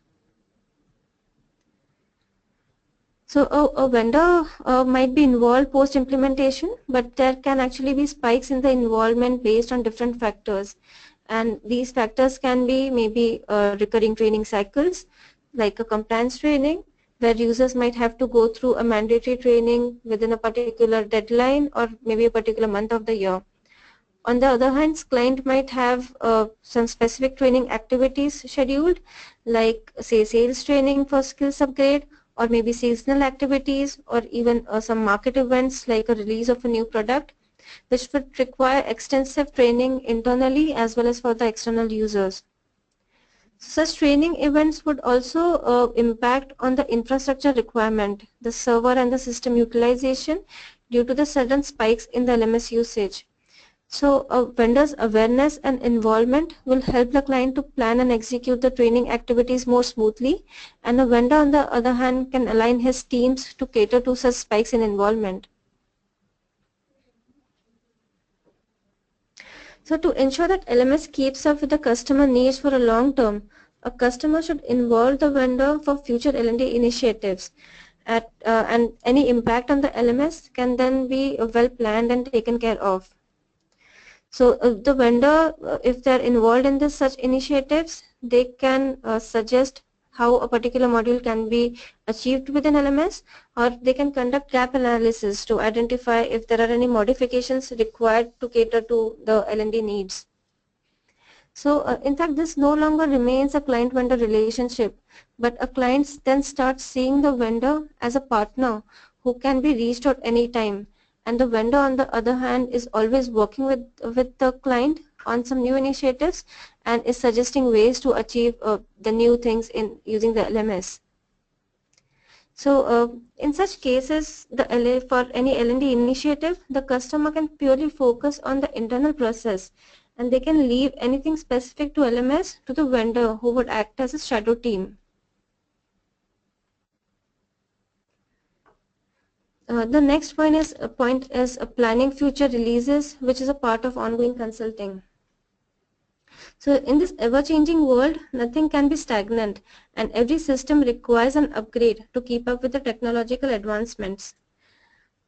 So a vendor might be involved post-implementation, but there can actually be spikes in the involvement based on different factors. And these factors can be maybe recurring training cycles, like a compliance training, where users might have to go through a mandatory training within a particular deadline or maybe a particular month of the year. On the other hand, client might have some specific training activities scheduled, like say sales training for skills upgrade, or maybe seasonal activities, or even some market events like a release of a new product, which would require extensive training internally as well as for the external users. Such training events would also impact on the infrastructure requirement, the server and the system utilization due to the sudden spikes in the LMS usage. So a vendor's awareness and involvement will help the client to plan and execute the training activities more smoothly, and the vendor on the other hand can align his teams to cater to such spikes in involvement. So to ensure that LMS keeps up with the customer needs for a long term, a customer should involve the vendor for future L&D initiatives, and any impact on the LMS can then be well planned and taken care of. So the vendor, if they're involved in such initiatives, they can suggest how a particular module can be achieved within LMS, or they can conduct gap analysis to identify if there are any modifications required to cater to the L&D needs. So in fact, this no longer remains a client-vendor relationship, but a client then starts seeing the vendor as a partner who can be reached at any time. And the vendor on the other hand is always working with the client on some new initiatives and is suggesting ways to achieve the new things in using the LMS. So in such cases, for any L&D initiative, the customer can purely focus on the internal process, and they can leave anything specific to LMS to the vendor who would act as a shadow team. The next point is planning future releases, which is a part of ongoing consulting. So in this ever-changing world, nothing can be stagnant, and every system requires an upgrade to keep up with the technological advancements.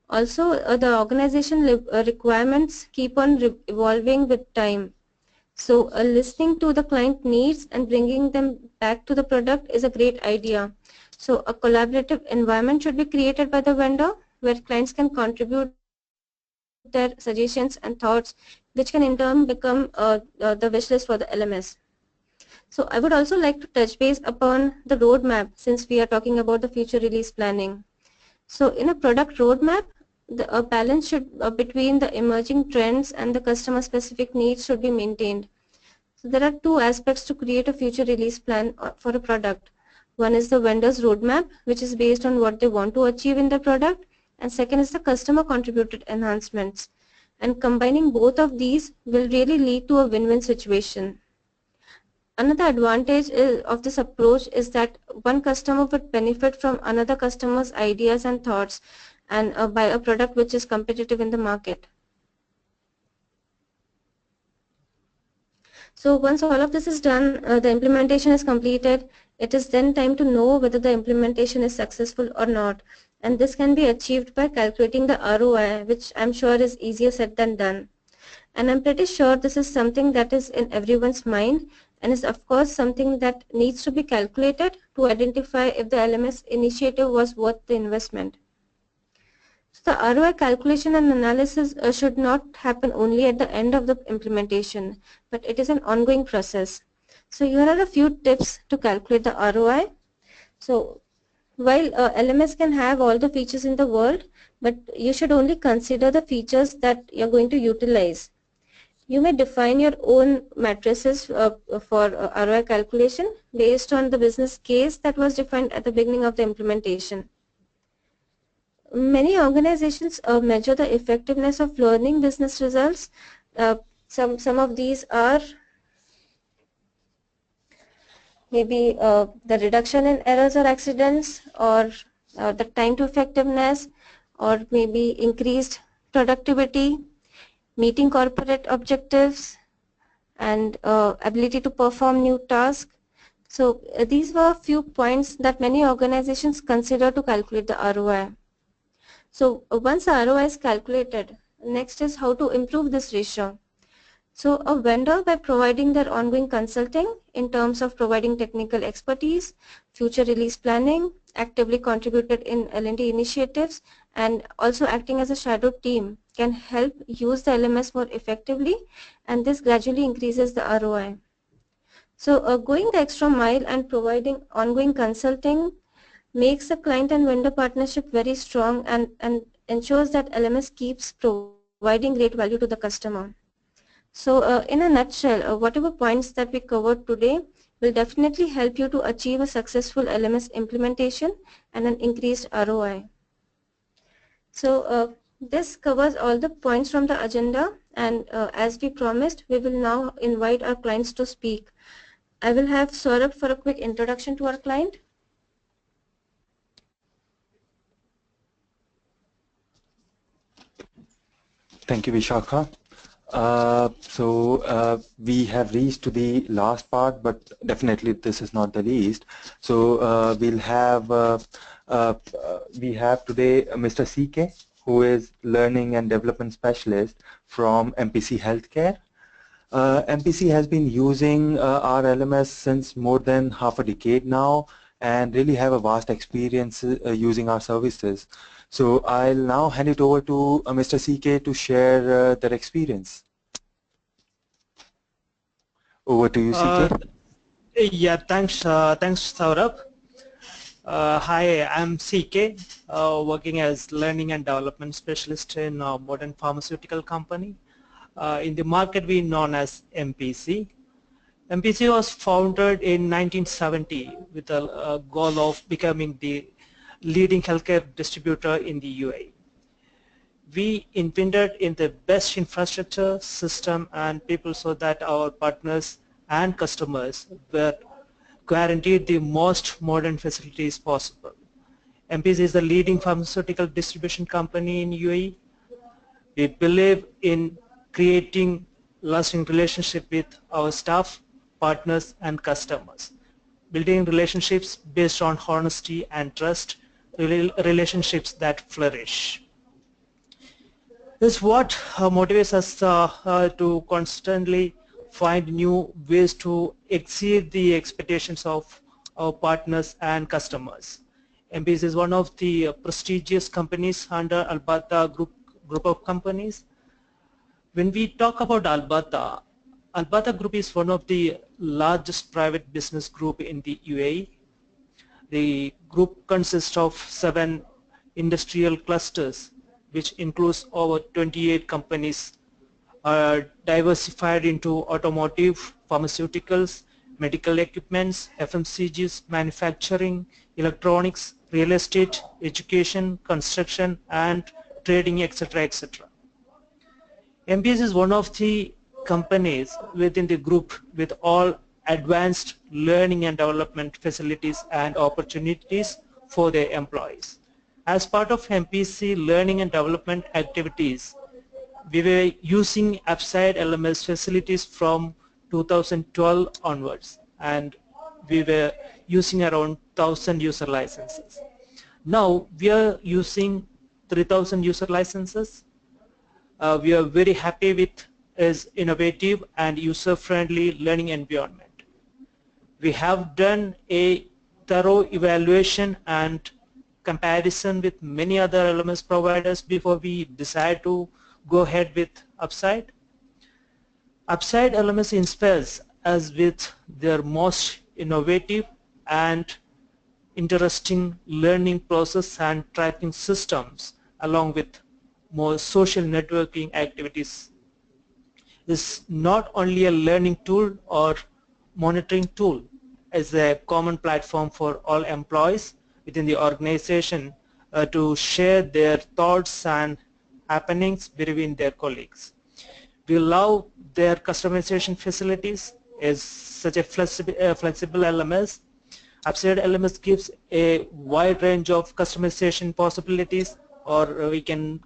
Also, the organization requirements keep on evolving with time. So listening to the client needs and bringing them back to the product is a great idea. So a collaborative environment should be created by the vendor where clients can contribute their suggestions and thoughts, which can in turn become the wish list for the LMS. So I would also like to touch base upon the roadmap, since we are talking about the future release planning. So in a product roadmap, a balance between the emerging trends and the customer specific needs should be maintained. So there are two aspects to create a future release plan for a product. One is the vendor's roadmap, which is based on what they want to achieve in their product, and second is the customer contributed enhancements. And combining both of these will really lead to a win-win situation. Another advantage of this approach is that one customer would benefit from another customer's ideas and thoughts and buy a product which is competitive in the market. So once all of this is done, the implementation is completed, it is then time to know whether the implementation is successful or not. And this can be achieved by calculating the ROI, which I'm sure is easier said than done. And I'm pretty sure this is something that is in everyone's mind and is of course something that needs to be calculated to identify if the LMS initiative was worth the investment. So the ROI calculation and analysis should not happen only at the end of the implementation, but it is an ongoing process. So here are a few tips to calculate the ROI. So while LMS can have all the features in the world, but you should only consider the features that you're going to utilize. You may define your own matrices for ROI calculation based on the business case that was defined at the beginning of the implementation. Many organizations measure the effectiveness of learning business results. Some of these are maybe the reduction in errors or accidents, or the time to effectiveness, or maybe increased productivity, meeting corporate objectives, and ability to perform new tasks. So these were a few points that many organizations consider to calculate the ROI. So once the ROI is calculated, next is how to improve this ratio. So a vendor, by providing their ongoing consulting in terms of providing technical expertise, future release planning, actively contributed in L&D initiatives, and also acting as a shadow team, can help use the LMS more effectively, and this gradually increases the ROI. So going the extra mile and providing ongoing consulting makes the client and vendor partnership very strong and ensures that LMS keeps providing great value to the customer. So in a nutshell, whatever points that we covered today will definitely help you to achieve a successful LMS implementation and an increased ROI. So this covers all the points from the agenda, and as we promised, we will now invite our clients to speak. I will have Saurabh for a quick introduction to our client. Thank you, Vishakha. We have reached to the last part, but definitely this is not the least. So we have today Mr. Ceekay, who is Learning and Development Specialist from MPC Healthcare. MPC has been using our LMS since more than half a decade now, and really have a vast experience using our services. So I'll now hand it over to Mr. Ceekay to share their experience. Over to you, Ceekay. Yeah, thanks, Saurabh. Hi, I'm Ceekay, working as Learning and Development Specialist in a modern pharmaceutical company. In the market, we known as MPC. MPC was founded in 1970 with a goal of becoming the leading healthcare distributor in the UAE. We invested in the best infrastructure, system, and people so that our partners and customers were guaranteed the most modern facilities possible. MPC is the leading pharmaceutical distribution company in UAE. We believe in creating lasting relationship with our staff, partners, and customers. Building relationships based on honesty and trust, relationships that flourish. This is what motivates us to constantly find new ways to exceed the expectations of our partners and customers. MPC is one of the prestigious companies under Al-Bata group of companies. When we talk about Al-Bata Group is one of the largest private business group in the UAE. The group consists of 7 industrial clusters, which includes over 28 companies diversified into automotive, pharmaceuticals, medical equipments, FMCGs, manufacturing, electronics, real estate, education, construction, and trading, etc., etc. MPS is one of the companies within the group with all advanced learning and development facilities and opportunities for their employees. As part of MPC learning and development activities, we were using Upside LMS facilities from 2012 onwards, and we were using around 1,000 user licenses. Now we are using 3,000 user licenses. We are very happy with its innovative and user-friendly learning environment. We have done a thorough evaluation and comparison with many other LMS providers before we decide to go ahead with Upside. Upside LMS inspires us with their most innovative and interesting learning process and tracking systems, along with more social networking activities. Is not only a learning tool or monitoring tool, as a common platform for all employees within the organization to share their thoughts and happenings between their colleagues. We love their customization facilities as such a flexible LMS. Upside LMS gives a wide range of customization possibilities, or we can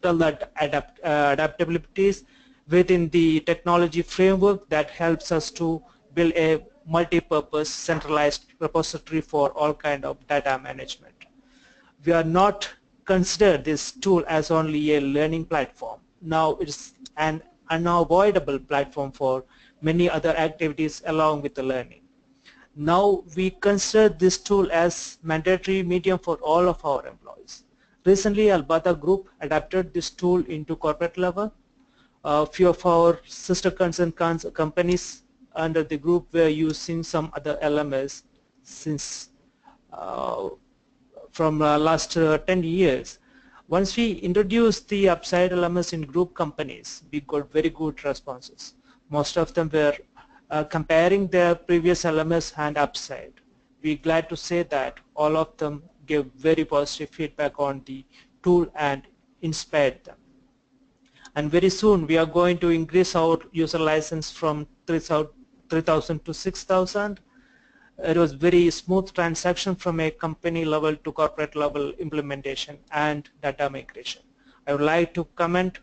tell that adaptabilities within the technology framework that helps us to build a multi-purpose centralized repository for all kind of data management. We are not consider this tool as only a learning platform. Now it's an unavoidable platform for many other activities along with the learning. Now we consider this tool as mandatory medium for all of our employees. Recently, Albata Group adapted this tool into corporate level. A few of our sister concern companies under the group were using some other LMS since from last 10 years. Once we introduced the Upside LMS in group companies, we got very good responses. Most of them were comparing their previous LMS and Upside. We're glad to say that all of them gave very positive feedback on the tool and inspired them. And very soon we are going to increase our user license from 3,000 to 6,000. It was very smooth transaction from a company level to corporate level implementation and data migration. I would like to comment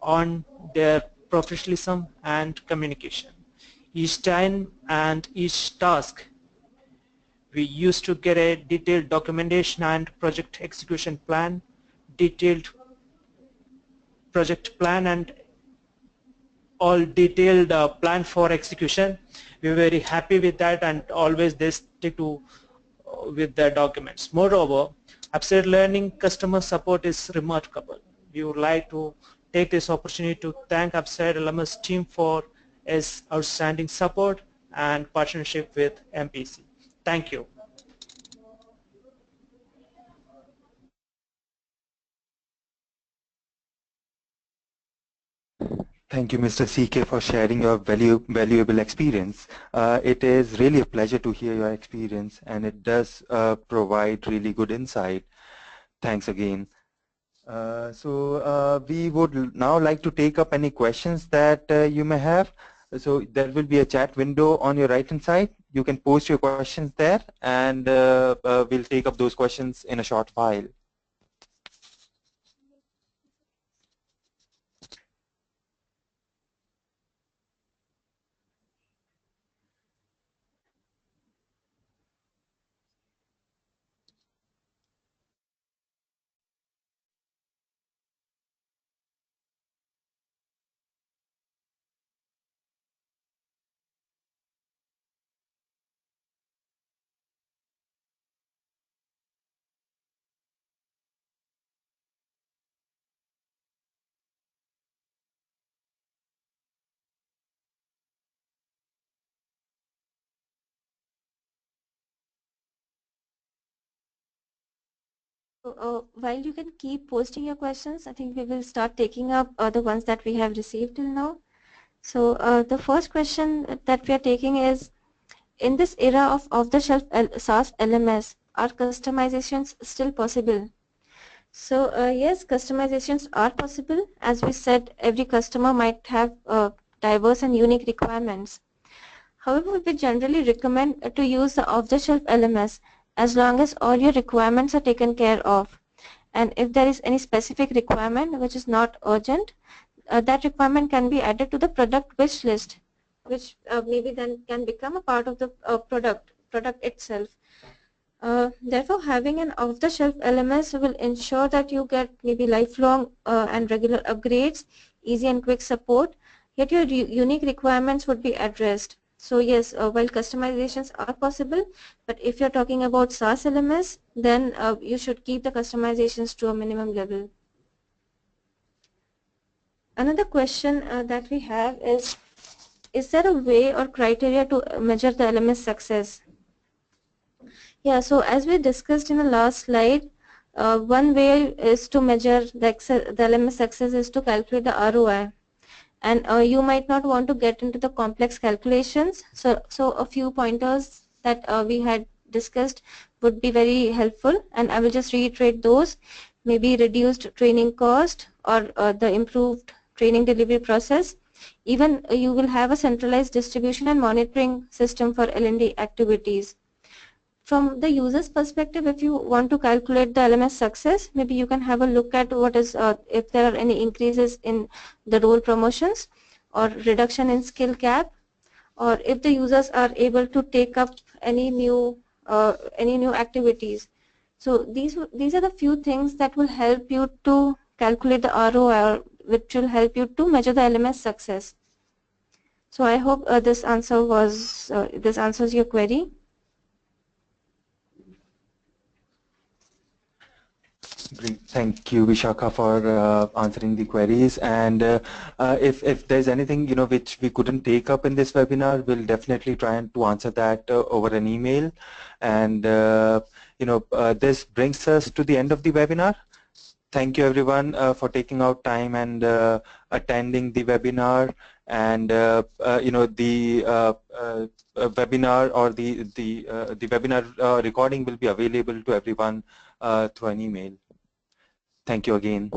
on their professionalism and communication. Each time and each task, we used to get a detailed documentation and project execution plan, detailed project plan and all detailed plan for execution. We are very happy with that, and always they stick to with the documents. Moreover, Upside Learning customer support is remarkable. We would like to take this opportunity to thank Upside LMS team for its outstanding support and partnership with MPC. Thank you. Thank you, Mr. CK, for sharing your valuable experience. It is really a pleasure to hear your experience, and it does provide really good insight. Thanks again. We would now like to take up any questions that you may have. So there will be a chat window on your right-hand side. You can post your questions there, and we'll take up those questions in a short while. While you can keep posting your questions, I think we will start taking up the ones that we have received till now. So the first question that we are taking is, in this era of off-the-shelf SaaS LMS, are customizations still possible? So yes, customizations are possible. As we said, every customer might have diverse and unique requirements. However, we generally recommend to use the off-the-shelf LMS as long as all your requirements are taken care of. And if there is any specific requirement which is not urgent, that requirement can be added to the product wish list, which maybe then can become a part of the product itself. Therefore, having an off-the-shelf LMS will ensure that you get maybe lifelong and regular upgrades, easy and quick support, yet your unique requirements would be addressed. So yes, while customizations are possible, but if you're talking about SaaS LMS, then you should keep the customizations to a minimum level. Another question that we have is there a way or criteria to measure the LMS success? Yeah, so as we discussed in the last slide, one way is to measure the LMS success is to calculate the ROI. And you might not want to get into the complex calculations. So a few pointers that we had discussed would be very helpful, and I will just reiterate those. Maybe reduced training cost or the improved training delivery process. Even you will have a centralized distribution and monitoring system for L&D activities. From the user's perspective, if you want to calculate the LMS success, maybe you can have a look at what is if there are any increases in the role promotions or reduction in skill gap, or if the users are able to take up any new activities. So these are the few things that will help you to calculate the ROI, which will help you to measure the LMS success. So I hope this answers your query. Great. Thank you, Vishakha, for answering the queries. And if there's anything which we couldn't take up in this webinar, we'll definitely try and to answer that over an email. And this brings us to the end of the webinar. Thank you, everyone, for taking out time and attending the webinar. And the webinar or the webinar recording will be available to everyone through an email. Thank you again.